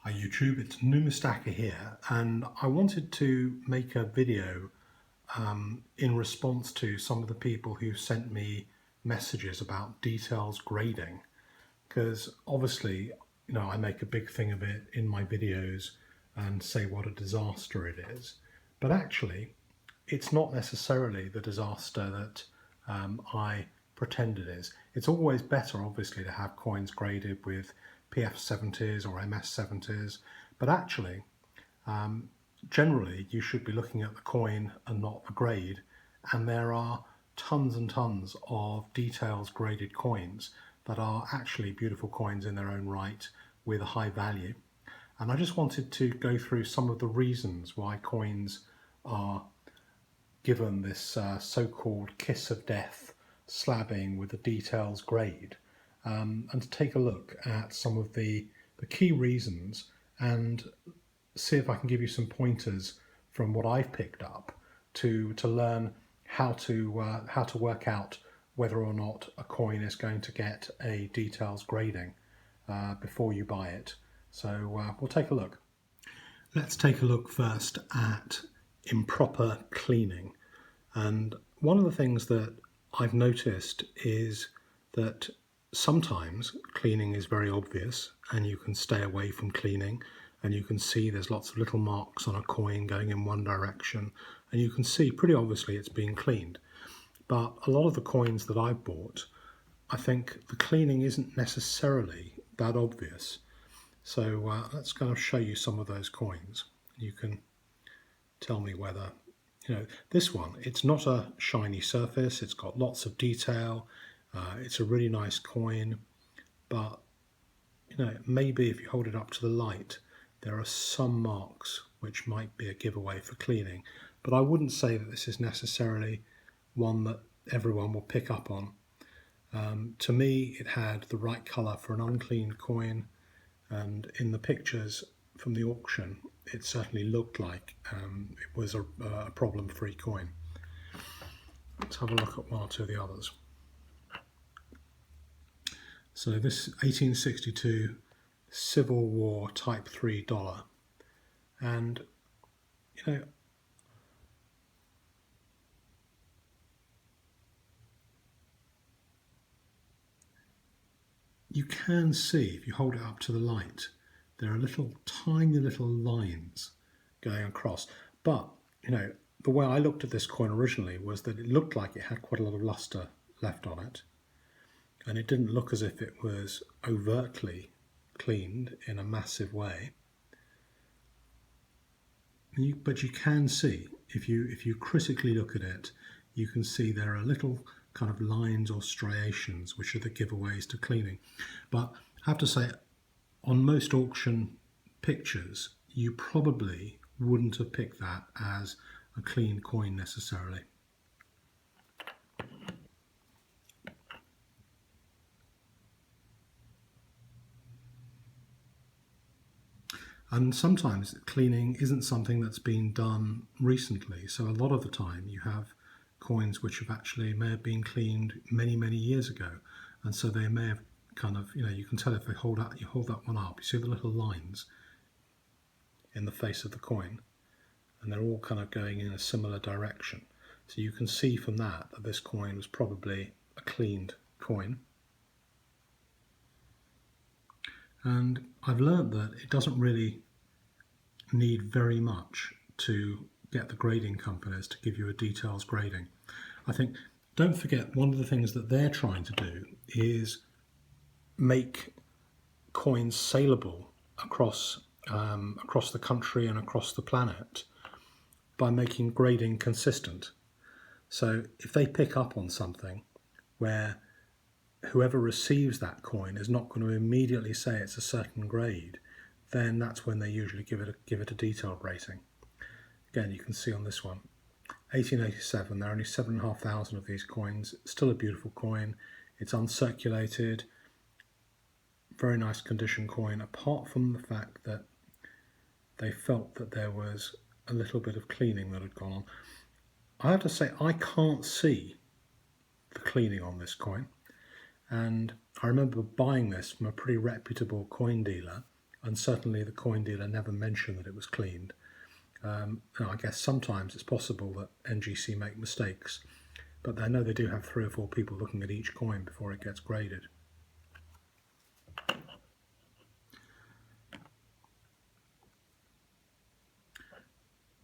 Hi YouTube, it's Numistaka here, and I wanted to make a video in response to some of the people who sent me messages about details grading, because obviously, I make a big thing of it in my videos and say what a disaster it is, but actually it's not necessarily the disaster that I pretend it is. It's always better, obviously, to have coins graded with PF70s or MS70s, but actually, generally, you should be looking at the coin and not the grade, and there are tons and tons of details graded coins that are actually beautiful coins in their own right with a high value. And I just wanted to go through some of the reasons why coins are given this so-called kiss of death slabbing with the details grade, and to take a look at some of the key reasons and see if I can give you some pointers from what I've picked up to learn how to work out whether or not a coin is going to get a details grading before you buy it. So we'll take a look. Let's take a look first at improper cleaning. And one of the things that I've noticed is that sometimes cleaning is very obvious and you can stay away from cleaning, and you can see there's lots of little marks on a coin going in one direction, and you can see pretty obviously it's being cleaned. But a lot of the coins that I've bought, I think the cleaning isn't necessarily that obvious. So let's kind of show you some of those coins. You can tell me whether, this one, it's not a shiny surface, it's got lots of detail, it's a really nice coin, but maybe if you hold it up to the light, there are some marks which might be a giveaway for cleaning, but I wouldn't say that this is necessarily one that everyone will pick up on. To me, it had the right colour for an uncleaned coin, and in the pictures from the auction, it certainly looked like it was a problem-free coin. Let's have a look at one or two of the others. So this 1862 Civil War Type 3 dollar, and you can see, if you hold it up to the light, there are tiny little lines going across. But, the way I looked at this coin originally was that it looked like it had quite a lot of luster left on it. And it didn't look as if it was overtly cleaned in a massive way. But you can see, if you critically look at it, you can see there are little kind of lines or striations which are the giveaways to cleaning. But I have to say, on most auction pictures, you probably wouldn't have picked that as a clean coin necessarily. And sometimes cleaning isn't something that's been done recently. So a lot of the time you have coins which may have been cleaned many, many years ago. And so they may have kind of, you can tell if you hold that one up, you see the little lines in the face of the coin, and they're all kind of going in a similar direction. So you can see from that this coin was probably a cleaned coin. And I've learned that it doesn't really need very much to get the grading companies to give you a details grading. I think, don't forget, one of the things that they're trying to do is make coins saleable across the country and across the planet by making grading consistent. So if they pick up on something where whoever receives that coin is not going to immediately say it's a certain grade, then that's when they usually give it a detailed rating. Again, you can see on this one, 1887, there are only 7,500 of these coins. It's still a beautiful coin. It's uncirculated, very nice condition coin, apart from the fact that they felt that there was a little bit of cleaning that had gone on. I have to say, I can't see the cleaning on this coin. And I remember buying this from a pretty reputable coin dealer, and certainly the coin dealer never mentioned that it was cleaned. And I guess sometimes it's possible that NGC make mistakes, but I know they do have 3 or 4 people looking at each coin before it gets graded.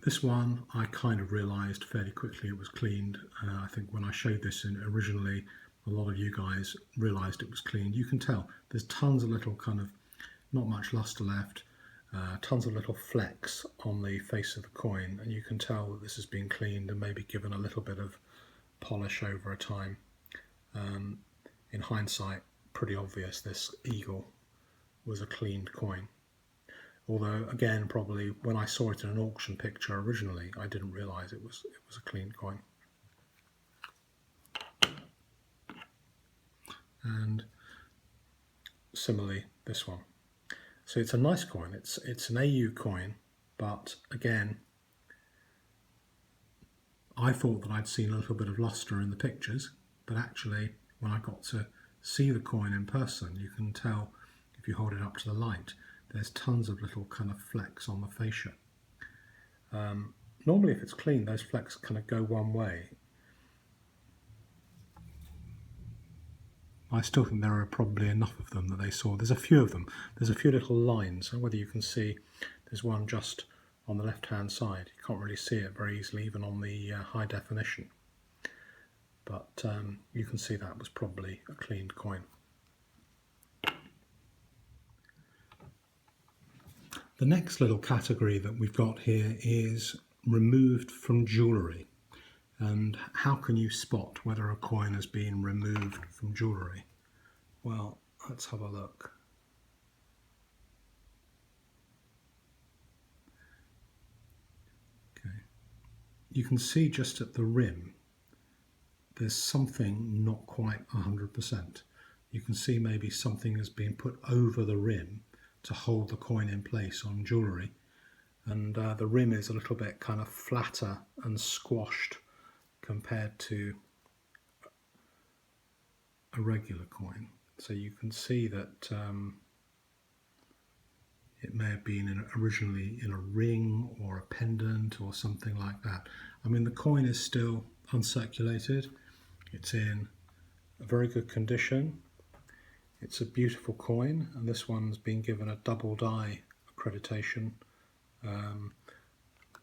This one I kind of realised fairly quickly it was cleaned. I think when I showed this in originally, a lot of you guys realised it was cleaned. You can tell there's tons of little kind of, not much luster left, tons of little flecks on the face of the coin, and you can tell that this has been cleaned and maybe given a little bit of polish over a time. In hindsight, pretty obvious this eagle was a cleaned coin. Although, again, probably when I saw it in an auction picture originally, I didn't realise it was a cleaned coin. And similarly, this one. So it's a nice coin. It's an AU coin, but again, I thought that I'd seen a little bit of luster in the pictures, but actually, when I got to see the coin in person, you can tell if you hold it up to the light, there's tons of little kind of flecks on the fascia. Normally if it's clean, those flecks kind of go one way. I still think there are probably enough of them that they saw. There's a few of them. There's a few little lines, and whether you can see, there's one just on the left hand side. You can't really see it very easily even on the high definition. But you can see that was probably a cleaned coin. The next little category that we've got here is removed from jewellery. And how can you spot whether a coin has been removed from jewellery? Well, let's have a look. Okay. You can see just at the rim, there's something not quite 100%. You can see maybe something has been put over the rim to hold the coin in place on jewellery, and the rim is a little bit kind of flatter and squashed compared to a regular coin. So you can see that it may have been originally in a ring or a pendant or something like that. I mean, the coin is still uncirculated. It's in a very good condition. It's a beautiful coin, and this one's been given a double die accreditation.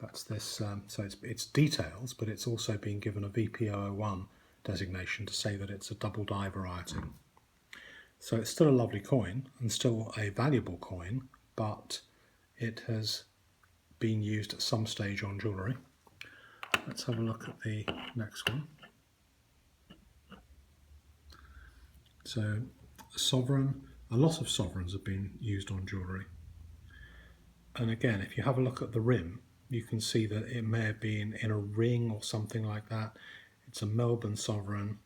That's this, so it's details, but it's also been given a VP001 designation to say that it's a double die variety. So it's still a lovely coin and still a valuable coin, but it has been used at some stage on jewellery. Let's have a look at the next one. So a sovereign, a lot of sovereigns have been used on jewellery. And again, if you have a look at the rim, you can see that it may have been in a ring or something like that. It's a Melbourne sovereign,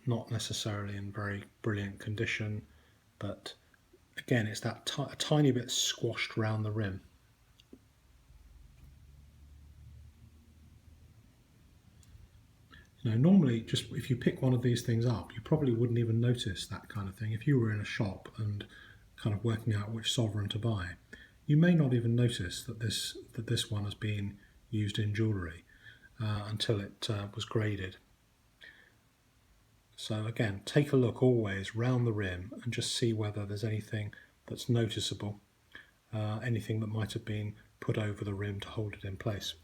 not necessarily in very brilliant condition, but again, it's that a tiny bit squashed around the rim. Now, normally, just if you pick one of these things up, you probably wouldn't even notice that kind of thing. If you were in a shop and kind of working out which sovereign to buy, you may not even notice that this one has been used in jewellery until it was graded. So again, take a look always round the rim and just see whether there's anything that's noticeable, anything that might have been put over the rim to hold it in place.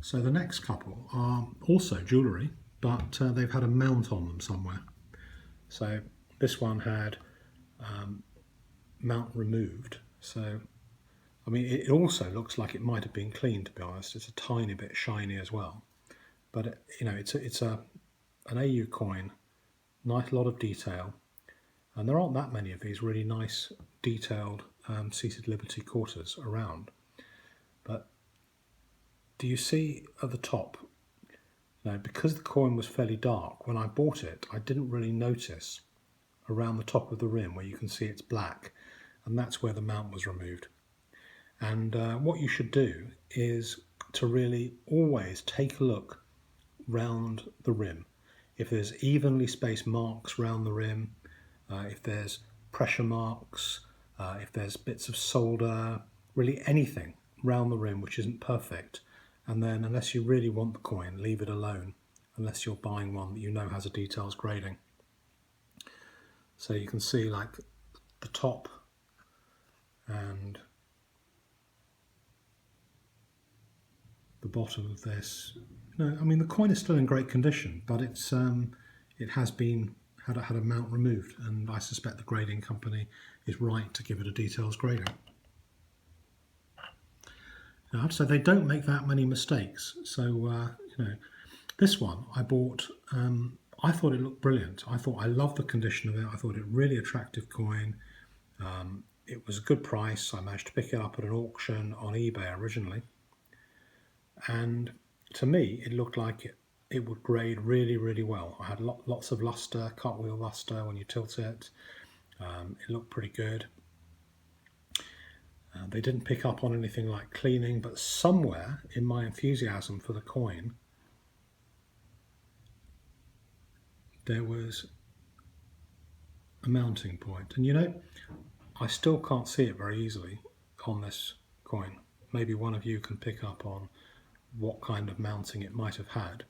So the next couple are also jewellery, but they've had a mount on them somewhere. So this one had mount removed. So, I mean, it also looks like it might have been cleaned, to be honest. It's a tiny bit shiny as well. But, you know, it's an AU coin, nice lot of detail. And there aren't that many of these really nice, detailed seated Liberty quarters around. But do you see at the top? Now, because the coin was fairly dark, when I bought it, I didn't really notice around the top of the rim where you can see it's black, and that's where the mount was removed. And what you should do is to really always take a look round the rim. If there's evenly spaced marks round the rim, if there's pressure marks, if there's bits of solder, really anything round the rim which isn't perfect, and then unless you really want the coin, leave it alone, unless you're buying one that you know has a details grading. So you can see like the top and the bottom of this. No, I mean the coin is still in great condition, but it's it has been had a mount removed, and I suspect the grading company is right to give it a details grading. Now, I have to say they don't make that many mistakes. So you know, this one I bought. I thought it looked brilliant. I loved the condition of it. I thought it really attractive coin. It was a good price. I managed to pick it up at an auction on eBay originally, and to me it looked like it would grade really, really well. I had lots of luster, cartwheel luster when you tilt it. It looked pretty good. They didn't pick up on anything like cleaning, but somewhere in my enthusiasm for the coin, there was a mounting point. And you know, I still can't see it very easily on this coin. Maybe one of you can pick up on what kind of mounting it might have had.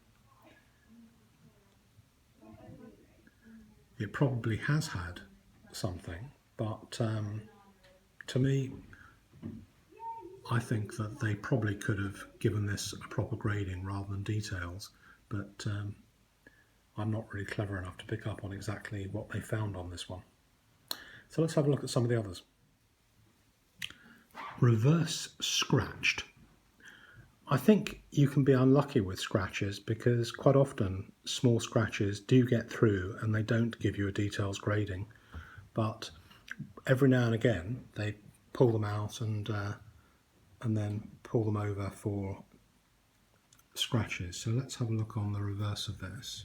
It probably has had something, but to me, I think that they probably could have given this a proper grading rather than details, but I'm not really clever enough to pick up on exactly what they found on this one. So let's have a look at some of the others. Reverse scratched. I think you can be unlucky with scratches because quite often small scratches do get through and they don't give you a details grading, but every now and again they pull them out and then pull them over for scratches. So let's have a look on the reverse of this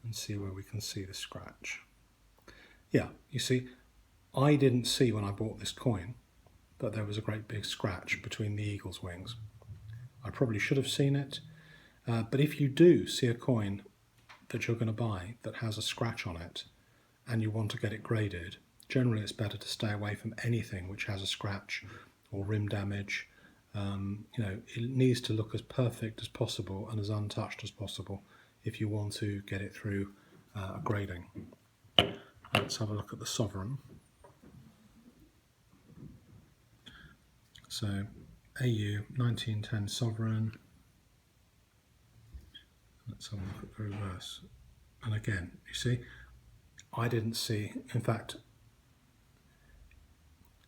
and see where we can see the scratch. Yeah, you see, I didn't see when I bought this coin that there was a great big scratch between the eagle's wings. I probably should have seen it, but if you do see a coin that you're going to buy that has a scratch on it and you want to get it graded, generally it's better to stay away from anything which has a scratch or rim damage. You know, it needs to look as perfect as possible and as untouched as possible if you want to get it through a grading. Let's have a look at the sovereign. So AU 1910 sovereign. Let's have a look at the reverse. And again, you see, I didn't see, in fact,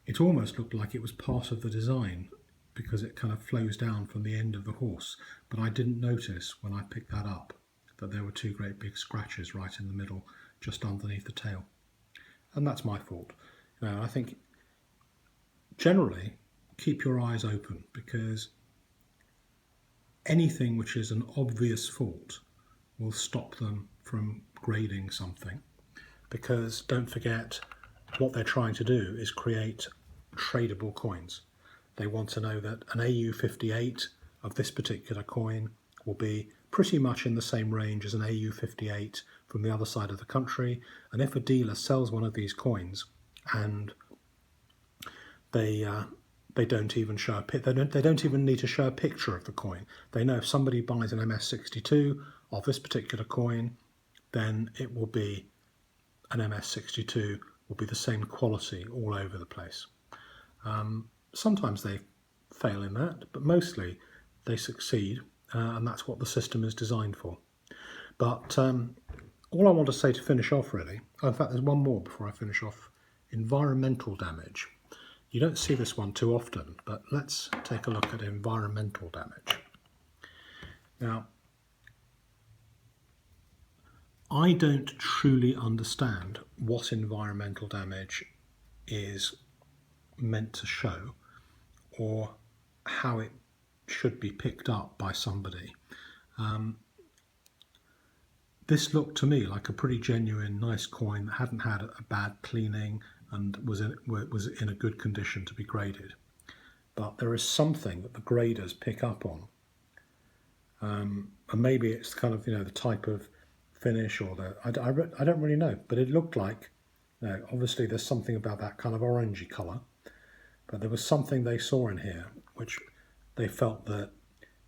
it almost looked like it was part of the design because it kind of flows down from the end of the horse. But I didn't notice when I picked that up that there were two great big scratches right in the middle, just underneath the tail. And that's my fault. You know, I think generally keep your eyes open because anything which is an obvious fault will stop them from grading something, because don't forget what they're trying to do is create tradable coins. They want to know that an AU58 of this particular coin will be pretty much in the same range as an AU58 from the other side of the country, and if a dealer sells one of these coins and they don't even show a they don't even need to show a picture of the coin. They know if somebody buys an MS62 of this particular coin, then it will be an MS62 will be the same quality all over the place. Sometimes they fail in that, but mostly they succeed, and that's what the system is designed for. But all I want to say to finish off really, in fact there's one more before I finish off, environmental damage. You don't see this one too often, but let's take a look at environmental damage. Now, I don't truly understand what environmental damage is meant to show or how it should be picked up by somebody. This looked to me like a pretty genuine, nice coin that hadn't had a bad cleaning and was in a good condition to be graded. But there is something that the graders pick up on, And maybe it's kind of, the type of finish or I don't really know, but it looked like, obviously there's something about that kind of orangey colour, but there was something they saw in here which they felt that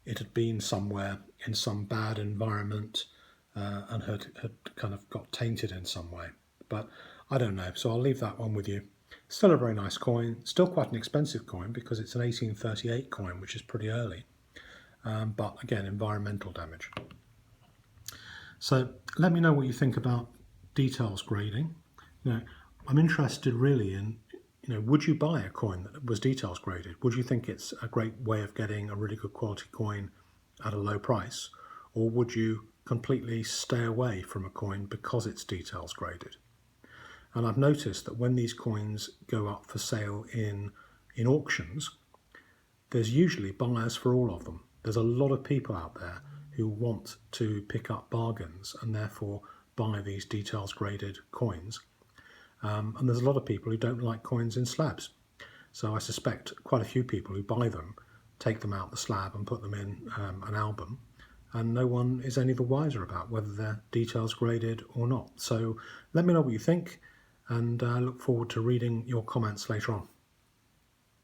it had been somewhere in some bad environment, and had kind of got tainted in some way. But I don't know, so I'll leave that one with you. Still a very nice coin, still quite an expensive coin because it's an 1838 coin, which is pretty early. But again, environmental damage. So let me know what you think about details grading. I'm interested really in, would you buy a coin that was details graded? Would you think it's a great way of getting a really good quality coin at a low price? Or would you completely stay away from a coin because it's details graded? And I've noticed that when these coins go up for sale in auctions, there's usually buyers for all of them. There's a lot of people out there who want to pick up bargains and therefore buy these details graded coins. And there's a lot of people who don't like coins in slabs. So I suspect quite a few people who buy them take them out the slab and put them in an album, and no one is any the wiser about whether they're details graded or not. So let me know what you think, and I look forward to reading your comments later on.